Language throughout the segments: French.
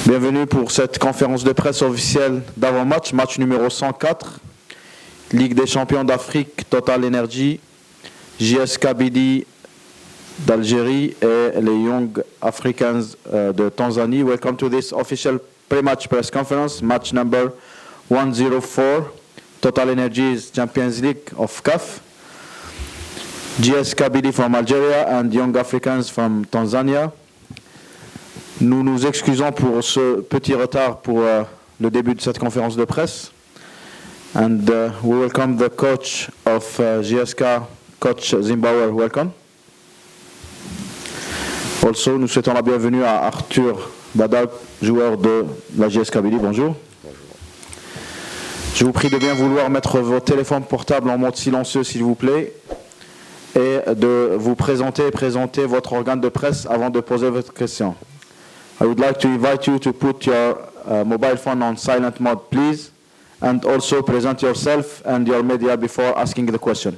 Bienvenue pour cette conférence de presse officielle d'avant-match, match numéro 104, Ligue des champions d'Afrique, Total Energy, JSK Kabylie d'Algérie et les Young Africans de Tanzanie. Welcome to this official pre-match press conference, match number 104, Total Energy's Champions League of CAF, JSK Kabylie from Algeria and Young Africans from Tanzania. Nous nous excusons pour ce petit retard pour le début de cette conférence de presse. And we welcome the coach of JSK, Coach Zimbabwe. Welcome. Also, nous souhaitons la bienvenue à Arthur Badak, joueur de la JSK Kabylie. Bonjour. Bonjour. Je vous prie de bien vouloir mettre vos téléphones portables en mode silencieux, s'il vous plaît, et de vous présenter votre organe de presse avant de poser votre question. I would like to invite you to put your mobile phone on silent mode, please, and also present yourself and your media before asking the question.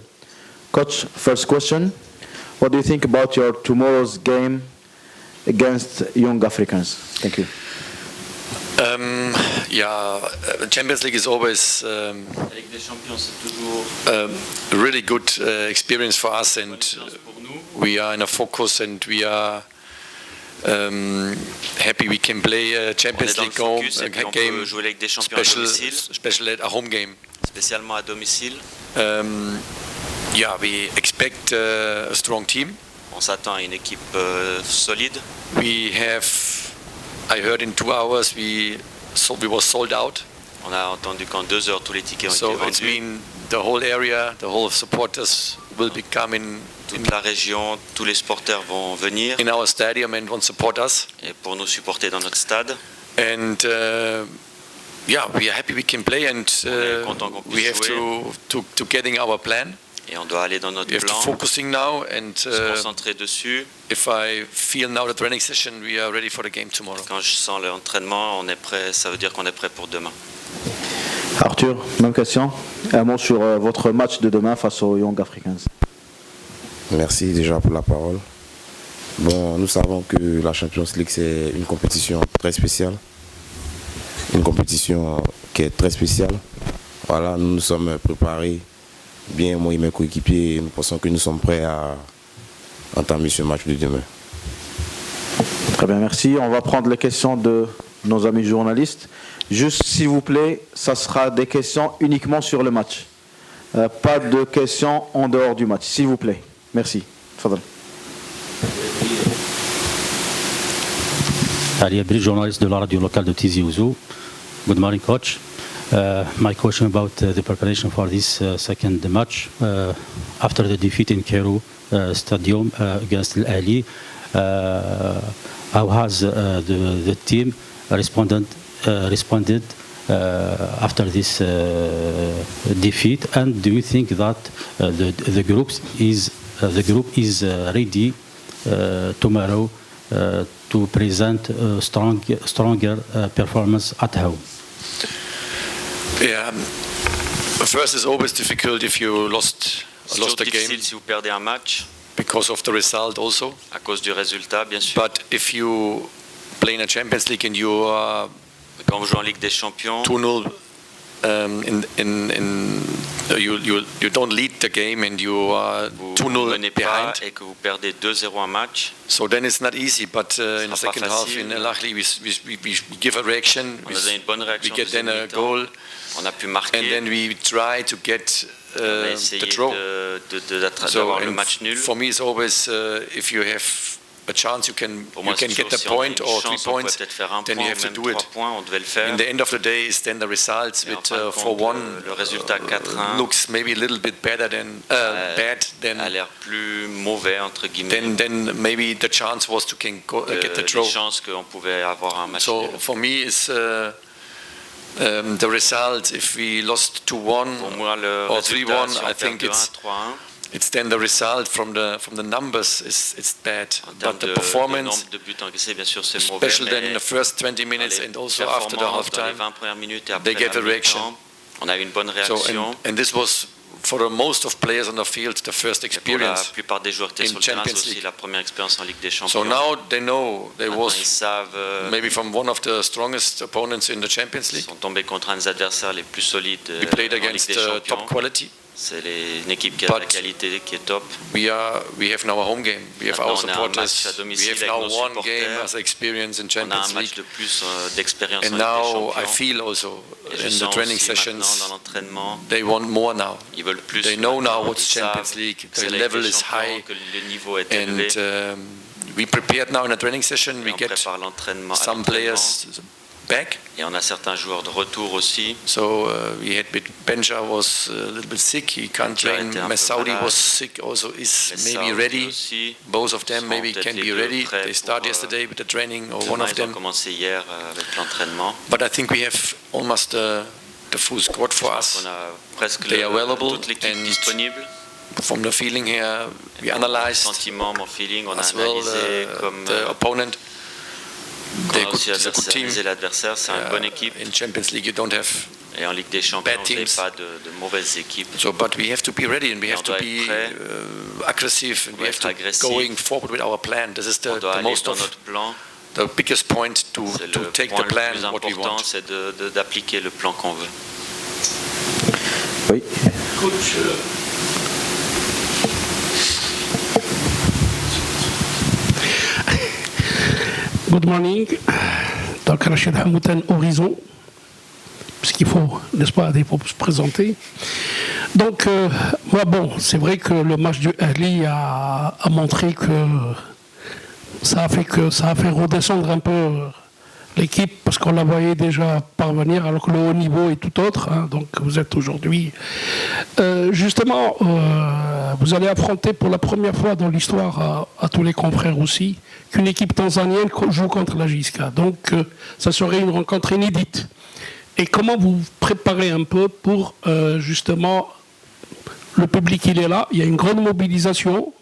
Coach, first question. What do you think about your tomorrow's game against Young Africans? Thank you. Champions League is always a really good experience for us, and we are in a focus, and we are happy we can play a Champions League game, special at a home game. Spécialement à domicile. We expect a strong team. On s'attend à une équipe solide. I heard in 2 hours we were sold out. On a entendu qu'en 2 heures tous les tickets ont été So vendus. it's mean the whole area, the whole supporters will be coming Toute la région, tous les supporters vont venir in our stadium and won't support us. et pour nous supporter dans notre stade. And we are happy we can play, and we have to getting our plan. Et on doit aller dans notre We have to plan, focusing now, and se concentrer dessus. if I feel now the training session, we are ready for the game tomorrow. Quand je sens l'entraînement, on est prêt. Ça veut dire qu'on est prêt pour demain. Arthur, même question. Un mot sur votre match de demain face aux Young Africans. Merci déjà pour la parole. Bon, nous savons que la Champions League, c'est une compétition très spéciale. Une compétition qui est très spéciale. Voilà, nous nous sommes préparés, bien moi et mes coéquipiers, et nous pensons que nous sommes prêts à entamer ce match de demain. Très bien, merci. On va prendre les questions de nos amis journalistes. Juste, s'il vous plaît, ça sera des questions uniquement sur le match. Pas de questions en dehors du match, s'il vous plaît. Merci. Fadal. Ali Abri, journaliste de la radio locale de Tizi Ouzou. Good morning, coach. My question about the preparation for this second match after the defeat in Cairo Stadium against Al Ahly. How has the team responded after this defeat? And do you think that the group is ready tomorrow to present a stronger performance at home? First, it's always difficult if you lost the game difficile si vous perdez un match because of the result also. à cause du résultat, bien sûr. But if you play in a Champions League and you are Quand vous jouez en Ligue des Champions, 2-0, you don't lead the game and you are vous 2-0 menez pas behind. et que vous perdez 2-0 un match, So then it's not easy. But in the sera pas second half facile. in Al Ahly, we give a reaction. on a donné une bonne We réaction. get then a goal, On a pu and marquer. then we try to get On a the essayé draw. d'avoir le and match nul. for me, it's always if you have a chance, you can Pour moi, c'est get toujours the si on a point une or 3 chance, on points. peut peut-être faire un Then point, you have to même do 3 it. points, on devait le faire. In the end of the day, is then the results Et en with fin de 4-1 compte, le résultat 4-1 looks maybe a little bit better than bad a l'air plus mauvais entre guillemets then maybe the chance was to get the que draw. les chances qu'on pouvait avoir un match So nul. for me, it's the result. If we lost 2-1 Pour moi, le or résultat, 3-1, si on I perd think 2-1, 3-1, it's then the result from the numbers it's bad. en termes But the de performance, nombre de buts encaissés, bien sûr, c'est mauvais, especially then in mais the first 20 dans minutes les and also after the performances, dans les halftime, 20 premières minutes et après they get la a reaction. mi-temps, on a eu une bonne So réaction. and this was for most of players on the field, the first Pour la experience plupart des joueurs qui étaient in sur le terrain, c'est Champions aussi League. la première expérience en Ligue des So Champions. now they know they Maintenant, was ils savent, maybe from one of the strongest opponents in the Champions ils League. sont tombés contre un des adversaires les plus solides We played en Ligue against des top Champions. quality. C'est une équipe qui a de la But qualité, qui est top. We have now a home game. We have Maintenant, our on a un match à supporters. We domicile have avec now nos one supporters. game as experience in On a un Champions match League. de plus d'expérience en And Ligue des now I Champions. feel also Et je in the sens training aussi sessions, maintenant dans l'entraînement, they want more now. ils veulent plus. They know maintenant. now what's Ils savent Champions League. que The c'est la Ligue level des is Champions, high. que le niveau est élevé. And we prepared now in a training session. Et We on get prépare l'entraînement. some players back. Et on a certains joueurs de retour aussi. So we had Benja was a little bit sick. He can't Benja train. était un peu Messaoudi malade. was sick. Also is maybe Saoudi ready. aussi. Both of them Seront maybe peut-être can les be deux ready. prêts They pour, start yesterday with the training, or one Demain, of ils ont them. commencé hier avec l'entraînement. But I think we have almost the full squad for us. On a presque They are available toute l'équipe and disponible. From the feeling here, we Mon analyzed sentiment, mon feeling, on a as well analysé comme the opponent. on They're a good, aussi it's a good team. analysé l'adversaire. C'est une bonne équipe. In Champions League, you don't have. Et en Ligue des Champions, bad vous n'avez teams. pas de mauvaises équipes. So, but we have to be ready and we On have to doit be être prêt. aggressive and On we doit have être to agressif. going forward with our plan. This is On the doit aller most dans of notre plan. the biggest point to C'est to le take point the le plan plus what we important, want. c'est d'appliquer le plan qu'on veut. Oui. Coach, good morning. Donc Rachid Hamoutan, Horizon, puisqu'il faut, n'est-ce pas, il faut se présenter. Donc, moi, bon, c'est vrai que le match du Ahly a montré que ça a fait redescendre un peu l'équipe, parce qu'on la voyait déjà parvenir, alors que le haut niveau est tout autre. Hein, donc vous êtes aujourd'hui... justement, vous allez affronter pour la première fois dans l'histoire, à tous les confrères aussi, qu'une équipe tanzanienne joue contre la JSK. Donc ça serait une rencontre inédite. Et comment vous préparez un peu pour justement... Le public, il est là, il y a une grande mobilisation.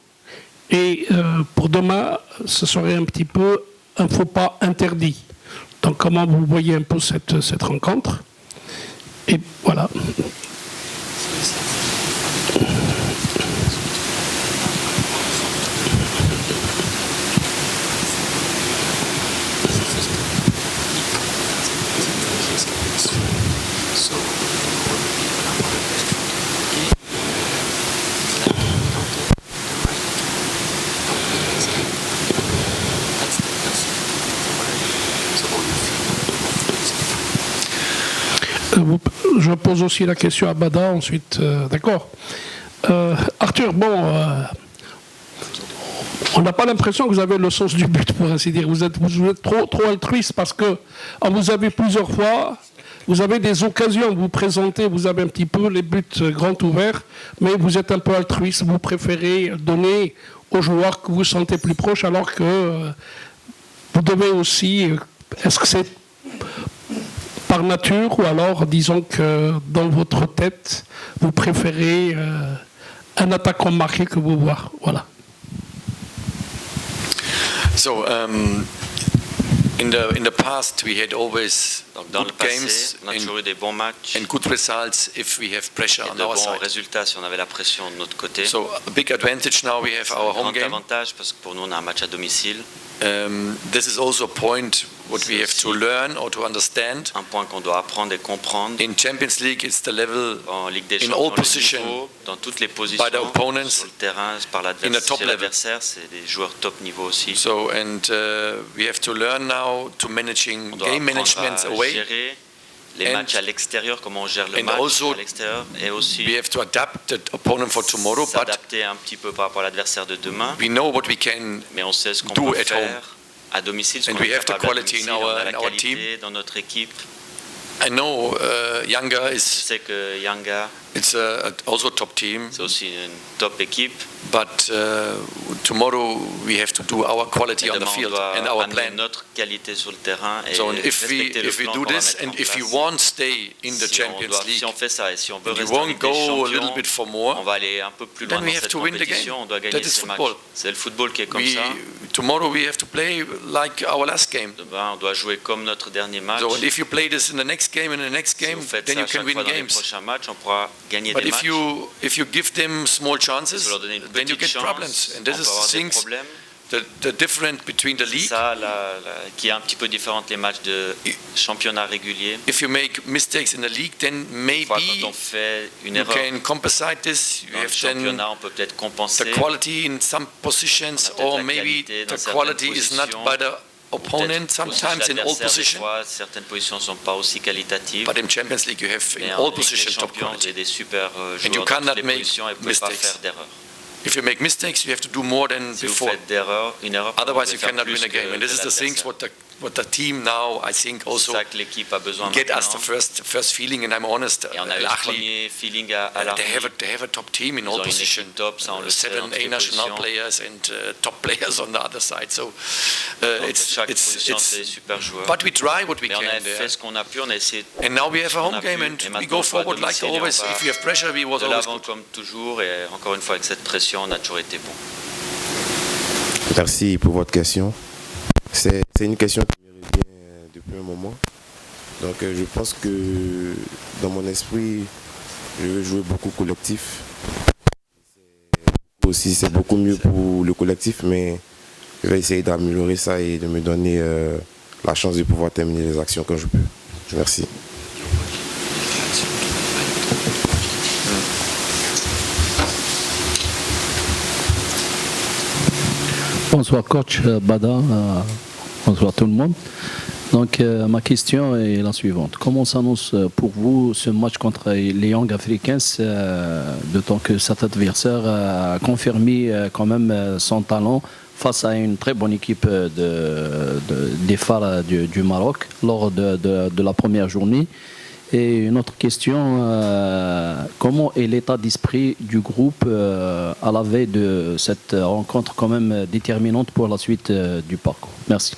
Et pour demain, ce serait un petit peu un faux pas interdit. Donc comment vous voyez un peu cette rencontre? Et voilà. Je pose aussi la question à Bada, ensuite, d'accord. Arthur, bon, on n'a pas l'impression que vous avez le sens du but, pour ainsi dire. Vous êtes trop altruiste parce que vous avez plusieurs fois, vous avez des occasions, vous présentez, vous avez un petit peu les buts grands ouverts, mais vous êtes un peu altruiste, vous préférez donner aux joueurs que vous sentez plus proches, alors que vous devez aussi, est-ce que c'est par nature, ou alors disons que dans votre tête, vous préférez un attaquant marqué que vous voir. Voilà. So in the past we had always Dans le good passé, games on a toujours eu des bons matchs and good results if we have pressure et on de our bons side. résultats si on avait la pression de notre côté. So a big advantage now we have C'est our un home grand game. avantage parce que pour nous on a un match à domicile. This is also a point what we have to learn or to understand. Un point qu'on doit apprendre et comprendre. In Champions League, it's the level En Ligue des in Champions, all le positions niveau, dans toutes les positions, by the opponents sur le terrain, par in the top l'adversaire, c'est des joueurs top niveau aussi. So and we have to learn now to managing On doit game apprendre management à away. gérer les And- matchs à l'extérieur, comment on gère le and match also à l'extérieur, et aussi We have to adapt the opponent for tomorrow, but s'adapter un petit peu par rapport à l'adversaire de demain. we know what we can. Mais on sait ce qu'on do peut at faire home. à domicile, ce And qu'on we est have the capable à quality in domicile, on a la our qualité dans notre équipe. I know Younger Je is sais que Yanga, it's also a top team, c'est aussi une top équipe, But tomorrow we have to do our quality on the field and our plan. Notre qualité sur le terrain et So if we do this and if you won't stay in the Champions League, si on fait ça et si on veut you rester en won't Ligue des go a Champions, little bit for more, on va aller un peu plus loin then dans we have cette to win the compétition. game. On doit That gagner is ces matchs. football. C'est le football qui est comme ça. Tomorrow we have to play like our last game. Demain, on doit jouer comme notre dernier match. So if you play this in the next game and the next Si game, vous faites then ça you can chaque win fois dans les games. prochains matchs, on pourra gagner But des matchs. if you give them small chances, Si vous leur donnez une then you petite get chance, problems. And on this peut is avoir the des things, problèmes. the difference between the league. Ça, qui est un petit peu différent des matchs de championnat régulier. If you make mistakes in the league, then maybe Quand on fait une you erreur can compensate this. You dans le have then championnat, on peut peut-être compenser. the quality in some positions, On a peut-être or la maybe qualité dans the certaines quality is not positions. by the opponent. Peut-être Sometimes aussi in all l'adversaire, des positions, fois, certaines positions ne sont pas aussi qualitatives. but in Champions League you have Mais in en all Ligue des positions top Champions, quality. il y a des super And you joueurs dans cannot toutes les make positions et vous ne pouvez pas mistakes. faire d'erreur. If you make mistakes, you have to do more than Si vous before. faites une erreur, Otherwise, vous you devez faire cannot plus win a game. que And this is the things l'adversaire. what the team now, I think, C'est also ça que l'équipe a besoin get us the maintenant. first feeling. And I'm honest, Et on a eu le Al-Ahly, premier feeling à l'Army. they have a top team in Ils all ont une positions. équipe top, ça on le sait, dans 7 toutes les national positions. players and top players on the other side. So Donc, chaque position, c'est des super joueurs. but we try what we Mais on a can fait there. ce qu'on a pu, on a essayé And now we have a on home a game pu, and et we maintenant, go on va à forward like domicile et on always. va If you have pressure, we was de always l'avant good. comme toujours, et encore une fois avec cette pression, on a toujours été bon. Merci pour votre question. C'est une question qui me revient depuis un moment. Donc je pense que dans mon esprit, je veux jouer beaucoup collectif. C'est beaucoup mieux pour le collectif, mais je vais essayer d'améliorer ça et de me donner la chance de pouvoir terminer les actions quand je peux. Merci. Bonsoir coach Bada, bonsoir tout le monde. Donc ma question est la suivante. Comment s'annonce pour vous ce match contre les Young Africans, d'autant que cet adversaire a confirmé quand même son talent face à une très bonne équipe des phares du Maroc lors de la première journée? Et une autre question, comment est l'état d'esprit du groupe à la veille de cette rencontre quand même déterminante pour la suite du parcours? Merci.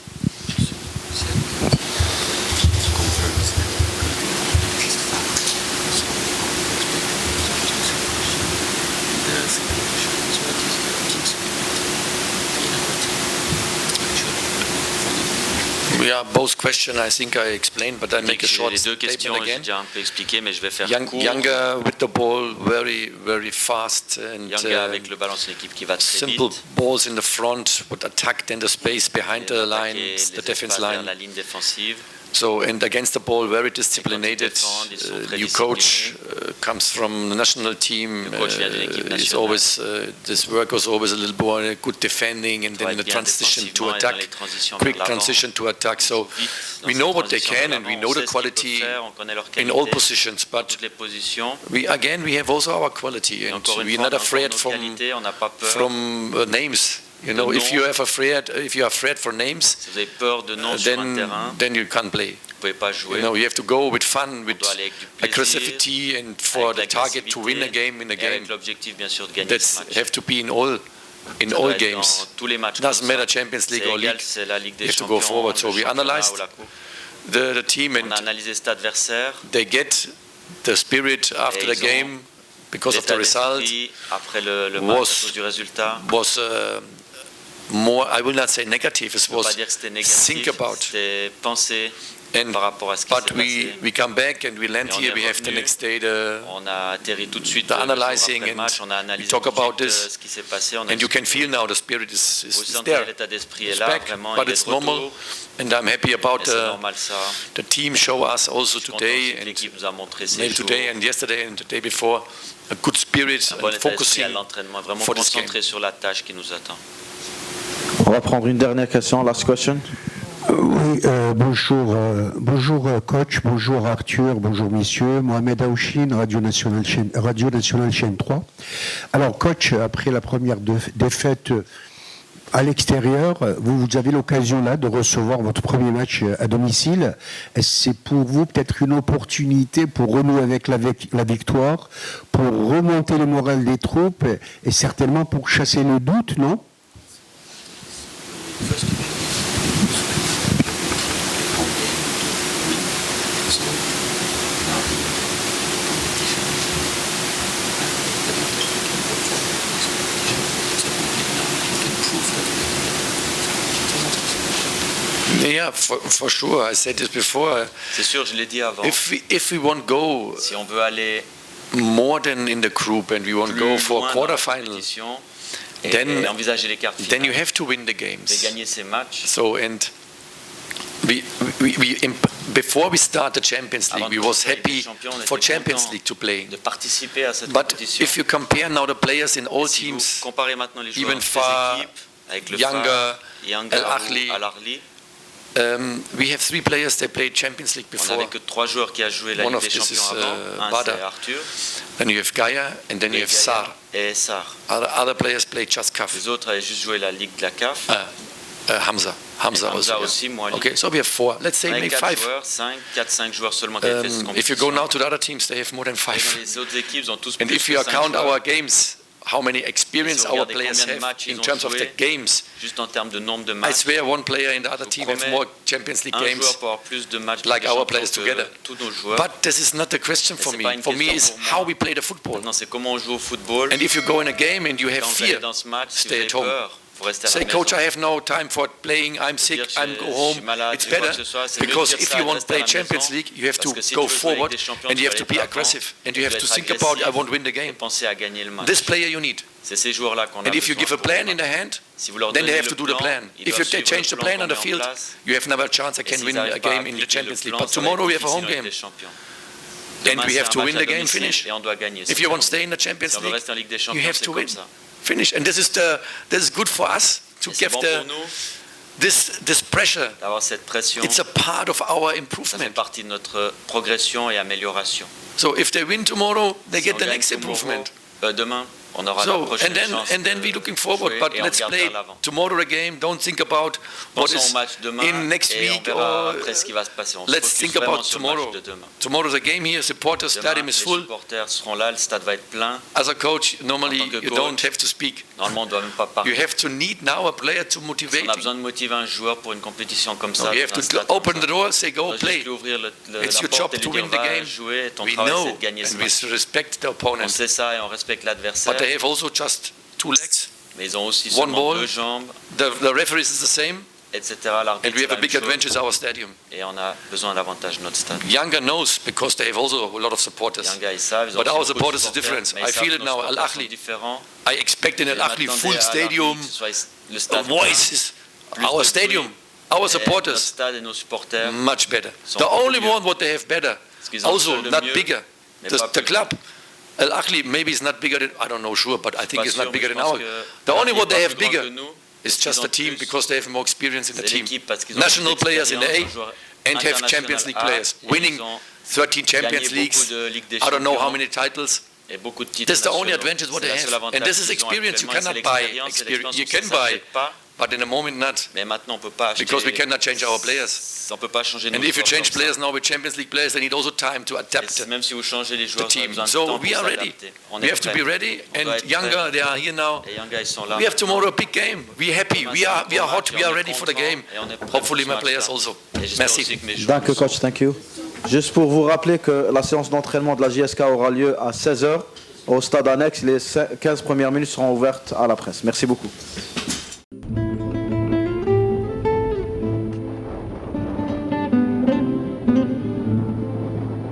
We are both questions. I think I explained, but I make a short Les deux questions, statement j'ai again. déjà un peu expliqué, mais je vais faire court. Younger with the ball, very fast, and Younger avec le ballon, c'est une équipe qui va très vite. simple balls in the front, would attack then the space behind the lines, the defense line. La ligne défensive. So, and against the ball, very disciplined. New coach comes from the national team. Is always this work was always a little more good defending, and then the transition to attack, quick transition to attack. So we know what they can, and we know the quality in all positions. But we have also our quality, and we're not afraid from names. You know, if you are afraid for names, then you can't play. You know, you have to go with fun, with aggressivity, and for the target to win a game in a game. That have to be in all games. Doesn't matter Champions League or League. You have to go forward. So we analyzed the team, and they get the spirit after the game because of the result. Was more, I will not say negative, it was think about. But we come back and we land here, we have the next day the analyzing, and we talk about this, and you can feel now the spirit is there. It's back, but it's normal, and I'm happy about the team show us also today, and maybe today and yesterday and the day before, a good spirit and focusing for this game. On va prendre une dernière question, last question. Oui, bonjour coach, bonjour Arthur, bonjour messieurs. Mohamed Aouchine, Radio Nationale chaîne 3. Alors coach, après la première défaite à l'extérieur, vous avez l'occasion là de recevoir votre premier match à domicile. Est-ce que c'est pour vous peut-être une opportunité pour renouer avec la victoire, pour remonter le moral des troupes et certainement pour chasser le doute, non? Yeah, for sure. I said this before. C'est sûr, je l'ai dit avant. If we want to go si on veut aller more than in the group and we want to go for a quarterfinal, then envisager les quarts then you have to win the games. Et gagner ces matchs. So and before we start the Champions League, we was happy for Champions League to play. De participer à cette But compétition. if you compare now the players in all teams, comparez maintenant les joueurs even far avec le younger, Al-Ahli, we have 3 players that played Champions League before. On n'avait que 3 joueurs qui a joué la One Ligue of des this Champions is avant. Un Bada. c'est Arthur. Then you have Gaia, and then you have Sar. Et Sar. Other players played just CAF. Les autres avaient juste joué la Ligue de la CAF. Hamza Hamza also. aussi, moi. Okay, so we have 4. Let's say maybe 5. 4-5 joueurs seulement qui avaient fait cette compétition. If you go now to the other teams, they have more than 5. Les autres équipes ont tous And plus if que you 5 count joueurs. our games, how many experience our players have in terms of the games, juste en termes de nombre de I matchs. swear one player in the other team have more Champions League games like our players together. But this is not the question for me. For me, it's how we play the football. Non, c'est comment on joue au football. And if you go in a game and you have fear, stay at home. Say, coach, I have no time for playing, I'm sick, I'm go home. It's better, because if you want to play Champions League, you have to go forward and you have to be aggressive and you have to think about, I want to win the game. This player you need. And if you give a plan in the hand, then they have to do the plan. If you change the plan on the field, you have never a chance I can win a game in the Champions League. But tomorrow we have a home game. And we have to win the game, finish. If you want to stay in the Champions League, you have to win. Finish, and this is good for us to give this pressure. It's a part of our improvement. Partie de notre progression et amélioration. So if they win tomorrow, they get the next improvement. Demain, on aura la prochaine chance. And then we're looking forward, but let's play tomorrow a game. Don't think about what is in next week or let's think about tomorrow. Tomorrow's a game here. Supporters stadium is full. As a coach, normally you don't have to speak. You have to need now a player to motivate. On a besoin de motiver un joueur pour une compétition comme ça. You have to open the door, say go play. It's your job to win the game. We know and we respect the opponent. On sait ça et on respecte l'adversaire. They have also just 2 legs, mais ils ont aussi one ball. 2 jambes. The referees is the same. Etc. And we have a big advantage our stadium. Et on a besoin d'avantage notre stade. Younger knows because they have also a lot of supporters. But our supporters is different. I feel it now. Al-Ahli. I expect in Al-Ahli full stadium, voices. Our stadium, our supporters, much better. The only one what they have better, also not bigger. The club. Al-Ahli maybe is not bigger than, I don't know sure, but I think it's not bigger than our. The only what they have bigger is just the team because they have more experience in the team. National players in the A and have Champions League players winning 13 Champions Leagues. I don't know how many titles. That's the only advantage what they have. And this is experience. You cannot buy experience. You can buy, but in a moment not. Because we cannot change our players. And if you change players now with Champions League players, they need also time to adapt the team. So we are ready. We have to be ready. And younger, they are here now. We have tomorrow a big game. We're happy. We are hot. We are ready for the game. Hopefully my players also. Merci. Danke, coach. Thank you. Juste pour vous rappeler que la séance d'entraînement de la JSK aura lieu à 16h au stade annexe. Les 15 premières minutes seront ouvertes à la presse. Merci beaucoup.